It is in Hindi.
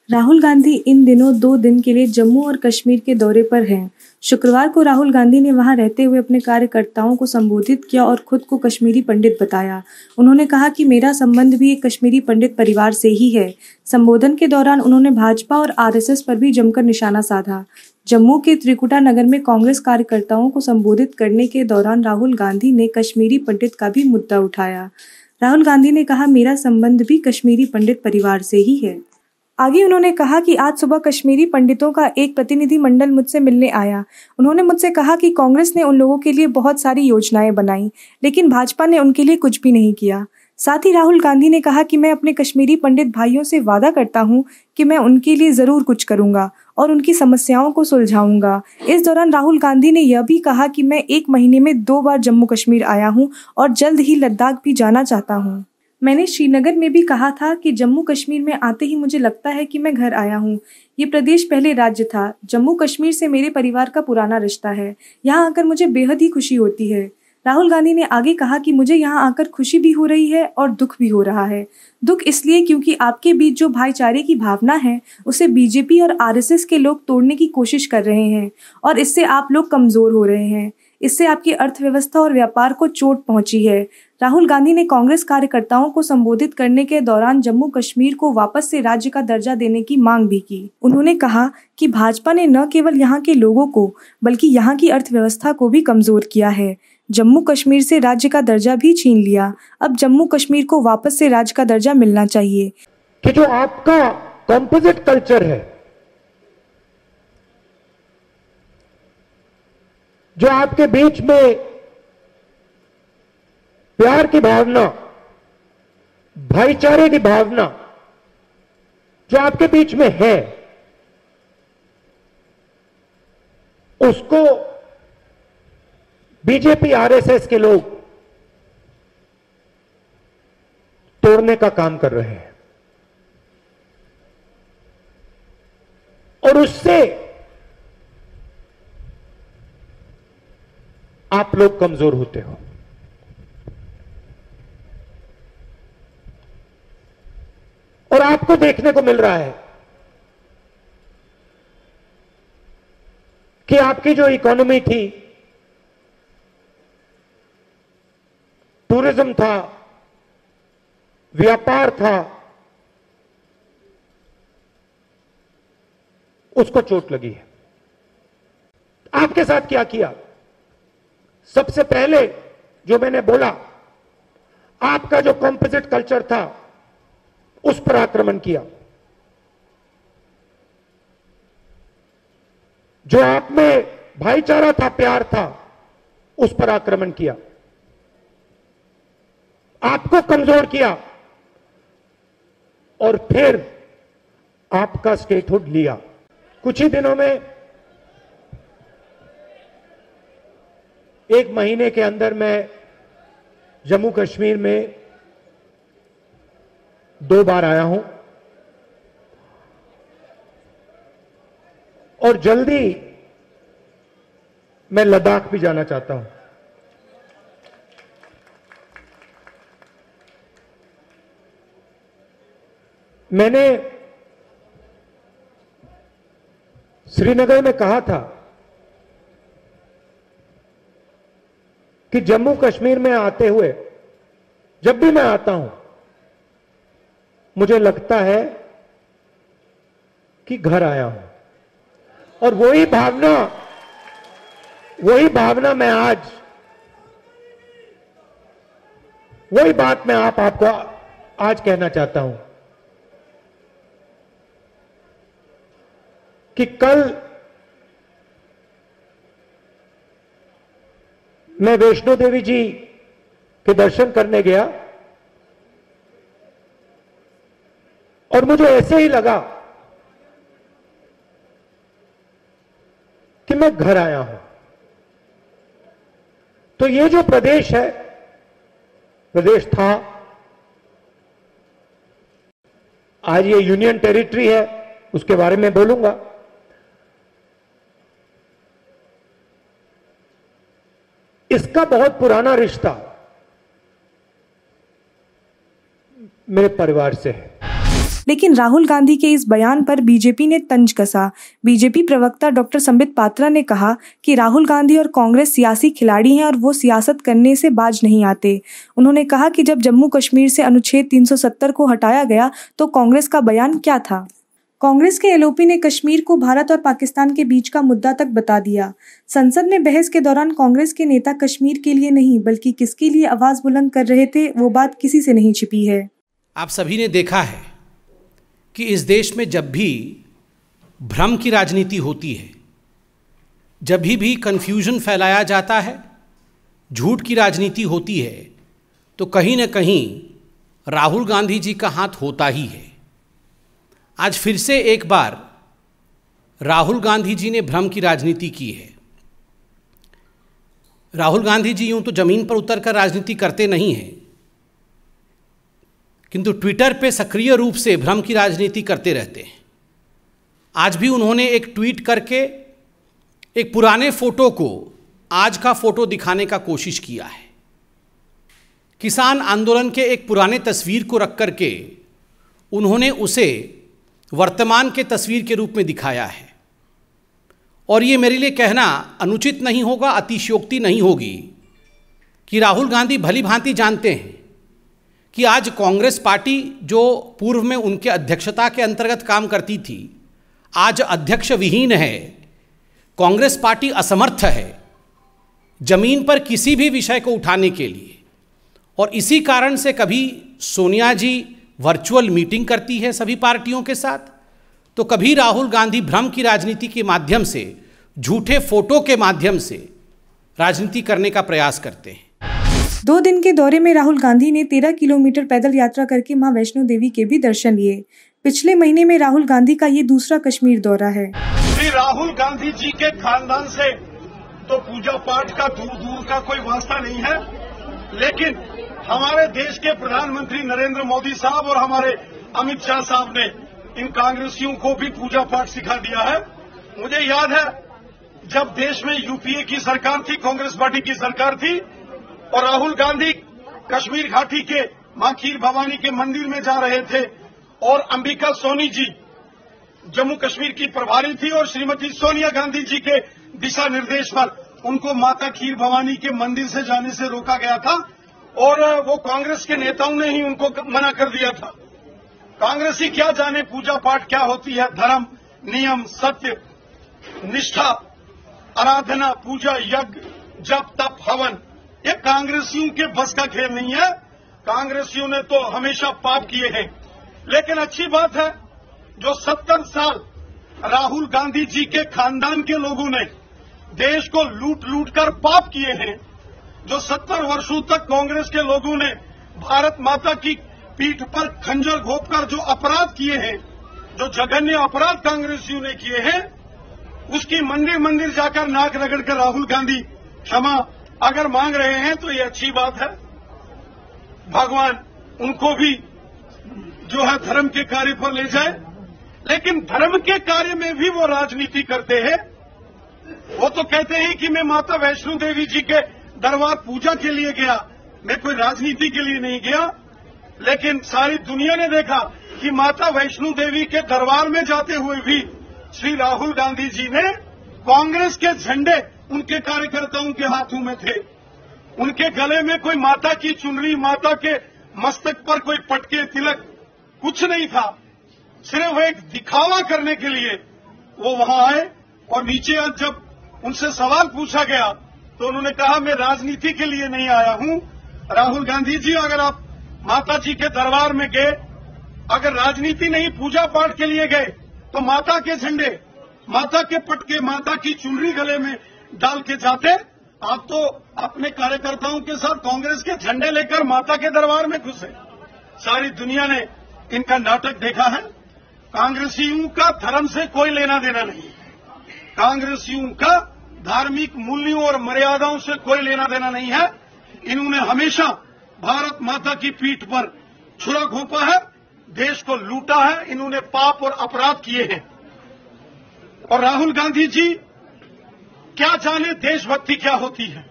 राहुल गांधी इन दिनों 2 दिन के लिए जम्मू और कश्मीर के दौरे पर हैं। शुक्रवार को राहुल गांधी ने वहां रहते हुए अपने कार्यकर्ताओं को संबोधित किया और खुद को कश्मीरी पंडित बताया। उन्होंने कहा कि मेरा संबंध भी एक कश्मीरी पंडित परिवार से ही है। संबोधन के दौरान उन्होंने भाजपा और आरएसएस पर भी जमकर निशाना साधा। जम्मू के त्रिकुटा नगर में कांग्रेस कार्यकर्ताओं को संबोधित करने के दौरान राहुल गांधी ने कश्मीरी पंडित का भी मुद्दा उठाया। राहुल गांधी ने कहा, मेरा संबंध भी कश्मीरी पंडित परिवार से ही है। आगे उन्होंने कहा कि आज सुबह कश्मीरी पंडितों का एक प्रतिनिधि मंडल मुझसे मिलने आया। उन्होंने मुझसे कहा कि कांग्रेस ने उन लोगों के लिए बहुत सारी योजनाएं बनाई, लेकिन भाजपा ने उनके लिए कुछ भी नहीं किया। साथ ही राहुल गांधी ने कहा कि मैं अपने कश्मीरी पंडित भाइयों से वादा करता हूं कि मैं उनके लिए जरूर कुछ करूंगा और उनकी समस्याओं को सुलझाऊंगा। इस दौरान राहुल गांधी ने यह भी कहा कि मैं 1 महीने में 2 बार जम्मू कश्मीर आया हूं और जल्द ही लद्दाख भी जाना चाहता हूं। मैंने श्रीनगर में भी कहा था कि जम्मू कश्मीर में आते ही मुझे लगता है कि मैं घर आया हूँ। ये प्रदेश पहले राज्य था। जम्मू कश्मीर से मेरे परिवार का पुराना रिश्ता है। यहाँ आकर मुझे बेहद ही खुशी होती है। राहुल गांधी ने आगे कहा कि मुझे यहाँ आकर खुशी भी हो रही है और दुख भी हो रहा है। दुख इसलिए क्योंकि आपके बीच जो भाईचारे की भावना है उसे बीजेपी और आरएसएस के लोग तोड़ने की कोशिश कर रहे हैं और इससे आप लोग कमजोर हो रहे हैं। इससे आपकी अर्थव्यवस्था और व्यापार को चोट पहुंची है। राहुल गांधी ने कांग्रेस कार्यकर्ताओं को संबोधित करने के दौरान जम्मू कश्मीर को वापस से राज्य का दर्जा देने की मांग भी की। उन्होंने कहा कि भाजपा ने न केवल यहाँ के लोगों को बल्कि यहाँ की अर्थव्यवस्था को भी कमजोर किया है। जम्मू कश्मीर से राज्य का दर्जा भी छीन लिया। अब जम्मू कश्मीर को वापस से राज्य का दर्जा मिलना चाहिए। कि जो आपका कॉम्पोजिट कल्चर है, जो आपके बीच में प्यार की भावना, भाईचारे की भावना जो आपके बीच में है, उसको बीजेपी आरएसएस के लोग तोड़ने का काम कर रहे हैं और उससे आप लोग कमजोर होते हो। और आपको देखने को मिल रहा है कि आपकी जो इकोनॉमी थी, टूरिज्म था, व्यापार था, उसको चोट लगी है। आपके साथ क्या किया? सबसे पहले जो मैंने बोला, आपका जो कॉम्पोजिट कल्चर था उस पर आक्रमण किया। जो आप में भाईचारा था, प्यार था, उस पर आक्रमण किया। आपको कमजोर किया और फिर आपका स्टेटहुड लिया। कुछ ही दिनों में, 1 महीने के अंदर मैं जम्मू कश्मीर में 2 बार आया हूं और जल्दी मैं लद्दाख भी जाना चाहता हूं। मैंने श्रीनगर में कहा था कि जम्मू कश्मीर में आते हुए जब भी मैं आता हूं, मुझे लगता है कि घर आया हूं। और वही भावना मैं आज, वही बात मैं आपको आज कहना चाहता हूं कि कल मैं वैष्णो देवी जी के दर्शन करने गया और मुझे ऐसे ही लगा कि मैं घर आया हूं। तो ये जो प्रदेश है, प्रदेश था, आज ये यूनियन टेरिटरी है, उसके बारे में बोलूंगा। इसका बहुत पुराना रिश्ता मेरे परिवार से है। लेकिन राहुल गांधी के इस बयान पर बीजेपी ने तंज कसा। बीजेपी प्रवक्ता डॉक्टर संबित पात्रा ने कहा कि राहुल गांधी और कांग्रेस सियासी खिलाड़ी हैं और वो सियासत करने से बाज नहीं आते। उन्होंने कहा कि जब जम्मू कश्मीर से अनुच्छेद 370 को हटाया गया तो कांग्रेस का बयान क्या था। कांग्रेस के एलओपी ने कश्मीर को भारत और पाकिस्तान के बीच का मुद्दा तक बता दिया। संसद में बहस के दौरान कांग्रेस के नेता कश्मीर के लिए नहीं बल्कि किसके लिए आवाज बुलंद कर रहे थे, वो बात किसी से नहीं छिपी है। आप सभी ने देखा है कि इस देश में जब भी भ्रम की राजनीति होती है, जब भी कन्फ्यूजन फैलाया जाता है, झूठ की राजनीति होती है, तो कहीं ना कहीं राहुल गांधी जी का हाथ होता ही है। आज फिर से एक बार राहुल गांधी जी ने भ्रम की राजनीति की है। राहुल गांधी जी यूं तो जमीन पर उतरकर राजनीति करते नहीं हैं, किंतु ट्विटर पे सक्रिय रूप से भ्रम की राजनीति करते रहते हैं। आज भी उन्होंने एक ट्वीट करके एक पुराने फोटो को आज का फोटो दिखाने का कोशिश किया है। किसान आंदोलन के एक पुराने तस्वीर को रख करके उन्होंने उसे वर्तमान के तस्वीर के रूप में दिखाया है। और ये मेरे लिए कहना अनुचित नहीं होगा, अतिशयोक्ति नहीं होगी कि राहुल गांधी भली भांति जानते हैं कि आज कांग्रेस पार्टी जो पूर्व में उनके अध्यक्षता के अंतर्गत काम करती थी, आज अध्यक्ष विहीन है। कांग्रेस पार्टी असमर्थ है जमीन पर किसी भी विषय को उठाने के लिए। और इसी कारण से कभी सोनिया जी वर्चुअल मीटिंग करती है सभी पार्टियों के साथ, तो कभी राहुल गांधी भ्रम की राजनीति के माध्यम से, झूठे फोटो के माध्यम से राजनीति करने का प्रयास करते हैं। 2 दिन के दौरे में राहुल गांधी ने 13 किलोमीटर पैदल यात्रा करके मां वैष्णो देवी के भी दर्शन लिए। पिछले महीने में राहुल गांधी का ये दूसरा कश्मीर दौरा है। श्री राहुल गांधी जी के खानदान से तो पूजा पाठ का दूर दूर का कोई वास्ता नहीं है, लेकिन हमारे देश के प्रधानमंत्री नरेंद्र मोदी साहब और हमारे अमित शाह साहब ने इन कांग्रेसियों को भी पूजा पाठ सिखा दिया है। मुझे याद है जब देश में यूपीए की सरकार थी, कांग्रेस पार्टी की सरकार थी, और राहुल गांधी कश्मीर घाटी के मां खीर भवानी के मंदिर में जा रहे थे और अंबिका सोनी जी जम्मू कश्मीर की प्रभारी थी और श्रीमती सोनिया गांधी जी के दिशा निर्देश पर उनको माता खीर भवानी के मंदिर से जाने से रोका गया था और वो कांग्रेस के नेताओं ने ही उनको मना कर दिया था। कांग्रेसी क्या जाने पूजा पाठ क्या होती है, धर्म, नियम, सत्य, निष्ठा, आराधना, पूजा, यज्ञ, जप, तप, हवन, ये कांग्रेसियों के बस का खेल नहीं है। कांग्रेसियों ने तो हमेशा पाप किए हैं। लेकिन अच्छी बात है जो 70 साल राहुल गांधी जी के खानदान के लोगों ने देश को लूट लूट कर पाप किए हैं, जो 70 वर्षों तक कांग्रेस के लोगों ने भारत माता की पीठ पर खंजर घोंपकर जो अपराध किए हैं, जो जघन्य अपराध कांग्रेसियों ने किए हैं, उसकी मंदिर मंदिर जाकर नाक रगड़कर राहुल गांधी क्षमा अगर मांग रहे हैं तो ये अच्छी बात है। भगवान उनको भी जो है धर्म के कार्य पर ले जाए, लेकिन धर्म के कार्य में भी वो राजनीति करते हैं। वो तो कहते हैं कि मैं माता वैष्णो देवी जी के दरबार पूजा के लिए गया, मैं कोई राजनीति के लिए नहीं गया। लेकिन सारी दुनिया ने देखा कि माता वैष्णो देवी के दरबार में जाते हुए भी श्री राहुल गांधी जी ने कांग्रेस के झंडे उनके कार्यकर्ताओं के हाथों में थे। उनके गले में कोई माता की चुनरी, माता के मस्तक पर कोई पटके, तिलक कुछ नहीं था। सिर्फ एक दिखावा करने के लिए वो वहां आए और नीचे आज जब उनसे सवाल पूछा गया तो उन्होंने कहा मैं राजनीति के लिए नहीं आया हूं। राहुल गांधी जी, अगर आप माता जी के दरबार में गए, अगर राजनीति नहीं पूजा पाठ के लिए गए तो माता के झंडे, माता के पटके, माता की चुनरी गले में डाल के जाते। आप तो अपने कार्यकर्ताओं के साथ कांग्रेस के झंडे लेकर माता के दरबार में घुसे। सारी दुनिया ने इनका नाटक देखा है। कांग्रेसियों का धर्म से कोई लेना देना नहीं, कांग्रेसियों का धार्मिक मूल्यों और मर्यादाओं से कोई लेना देना नहीं है। इन्होंने हमेशा भारत माता की पीठ पर छुरा घोंपा है, देश को लूटा है, इन्होंने पाप और अपराध किए हैं। और राहुल गांधी जी क्या जाने देशभक्ति क्या होती है।